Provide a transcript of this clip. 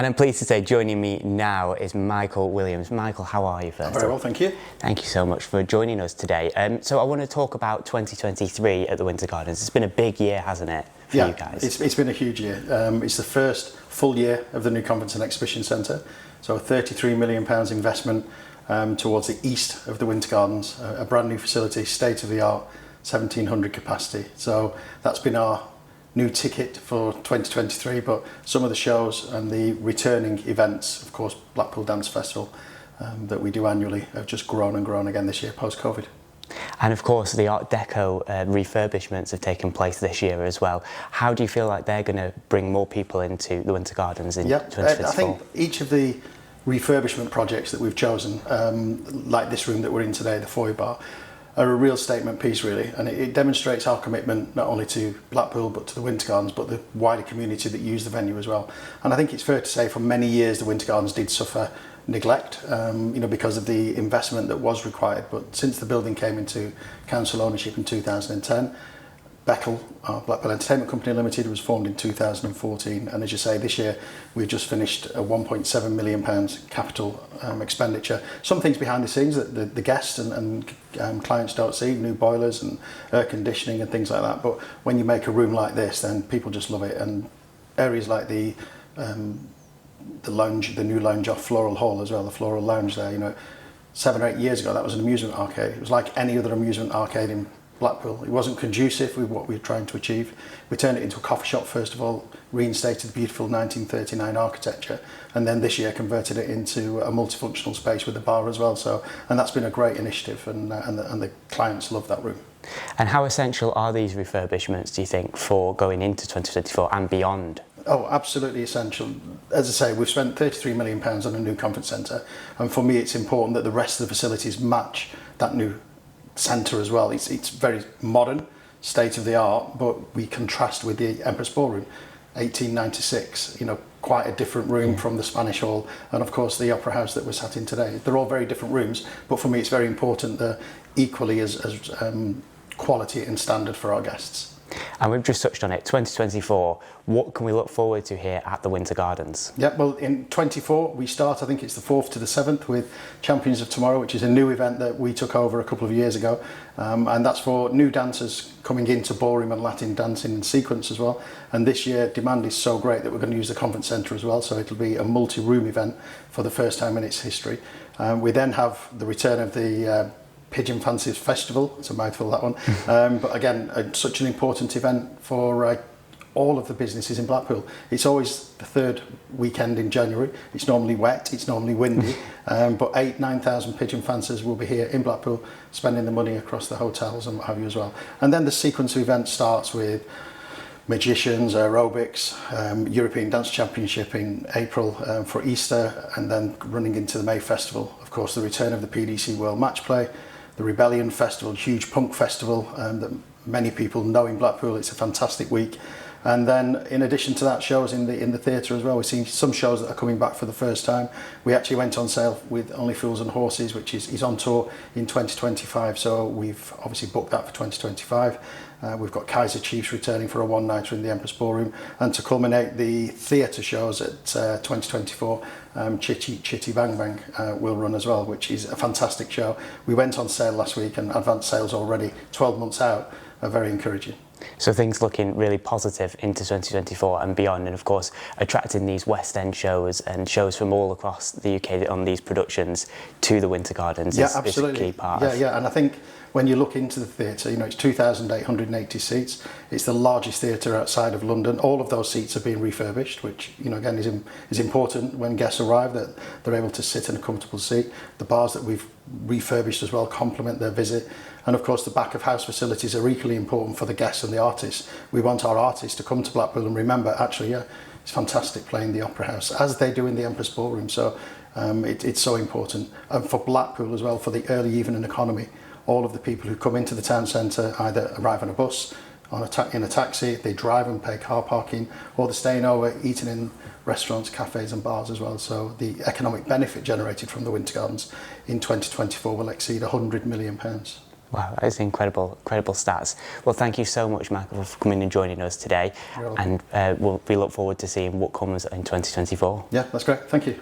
And I'm pleased to say joining me now is Michael Williams. Michael, how are you first? Very well, thank you. Thank you so much for joining us today. So I want to talk about 2023 at the Winter Gardens. It's been a big year, hasn't it, for you guys? It's been a huge year. It's the first full year of the new Conference and Exhibition Centre. So a £33 million investment towards the east of the Winter Gardens, a brand new facility, state-of-the-art, 1,700 capacity. So that's been our new ticket for 2023, but some of the shows and the returning events, of course, Blackpool Dance Festival, that we do annually, have just grown and grown again this year post-COVID. And of course, the Art Deco refurbishments have taken place this year as well. How do you feel like they're going to bring more people into the Winter Gardens in 2024? I think each of the refurbishment projects that we've chosen, like this room that we're in today, the foyer bar, are a real statement piece really, and it demonstrates our commitment not only to Blackpool but to the Winter Gardens, but the wider community that use the venue as well. And I think it's fair to say for many years the Winter Gardens did suffer neglect, because of the investment that was required. But since the building came into council ownership in 2010, Beckel, our Blackpool Entertainment Company Limited, was formed in 2014, and as you say, this year we've just finished a £1.7 million capital expenditure. Some things behind the scenes that the guests and clients don't see, new boilers and air conditioning and things like that, but when you make a room like this, then people just love it. And areas like the lounge, the new lounge off Floral Hall as well, the Floral Lounge there, 7 or 8 years ago that was an amusement arcade. It was like any other amusement arcade in Blackpool. It wasn't conducive with what we were trying to achieve. We turned it into a coffee shop first of all, reinstated the beautiful 1939 architecture, and then this year converted it into a multifunctional space with a bar as well. So, and that's been a great initiative, and the clients love that room. And how essential are these refurbishments, do you think, for going into 2024 and beyond? Oh, absolutely essential. As I say, we've spent £33 million on a new conference centre, and for me it's important that the rest of the facilities match that new centre as well. It's very modern, state of the art, but we contrast with the Empress Ballroom, 1896, quite a different room from the Spanish Hall, and of course the Opera House that we're sat in today. They're all very different rooms, but for me it's very important they're equally as quality and standard for our guests. And we've just touched on it, 2024, what can we look forward to here at the Winter Gardens? Yeah, well, in 24 we start, I think it's the 4th to the 7th, with Champions of Tomorrow, which is a new event that we took over a couple of years ago, and that's for new dancers coming into ballroom and Latin dancing in sequence as well. And this year demand is so great that we're going to use the conference centre as well, so it'll be a multi-room event for the first time in its history. We then have the return of the Pigeon Fancies Festival. It's a mouthful, that one. But again, such an important event for all of the businesses in Blackpool. It's always the third weekend in January. It's normally wet, it's normally windy, but 8,000-9,000 pigeon fanciers will be here in Blackpool spending the money across the hotels and what have you as well. And then the sequence of events starts with magicians, aerobics, European Dance Championship in April for Easter, and then running into the May Festival. Of course, the return of the PDC World Match Play, the Rebellion Festival, huge punk festival that many people know in Blackpool. It's a fantastic week. And then in addition to that, shows in the theatre as well. We've seen some shows that are coming back for the first time. We actually went on sale with Only Fools and Horses, which is on tour in 2025, so we've obviously booked that for 2025. We've got Kaiser Chiefs returning for a one-nighter in the Empress Ballroom, and to culminate the theatre shows at 2024, Chitty Chitty Bang Bang will run as well, which is a fantastic show. We went on sale last week, and advance sales already 12 months out are very encouraging. So things looking really positive into 2024 and beyond, and of course attracting these West End shows and shows from all across the UK on these productions to the Winter Gardens is a key part. Yeah, and I think when you look into the theatre, it's 2,880 seats. It's the largest theatre outside of London. All of those seats are being refurbished, which again is important when guests arrive, that they're able to sit in a comfortable seat. The bars that we've refurbished as well complement their visit. And of course the back of house facilities are equally important for the guests and the artists. We want our artists to come to Blackpool and remember, actually, it's fantastic playing the Opera House, as they do in the Empress Ballroom. So it's so important. And for Blackpool as well, for the early evening economy, all of the people who come into the town centre either arrive on a bus, in a taxi, they drive and pay car parking, or they're staying over, eating in restaurants, cafes and bars as well. So the economic benefit generated from the Winter Gardens in 2024 will exceed £100 million. Wow, that's incredible stats. Well, thank you so much, Michael, for coming and joining us today. And we look forward to seeing what comes in 2024. Yeah, that's great. Thank you.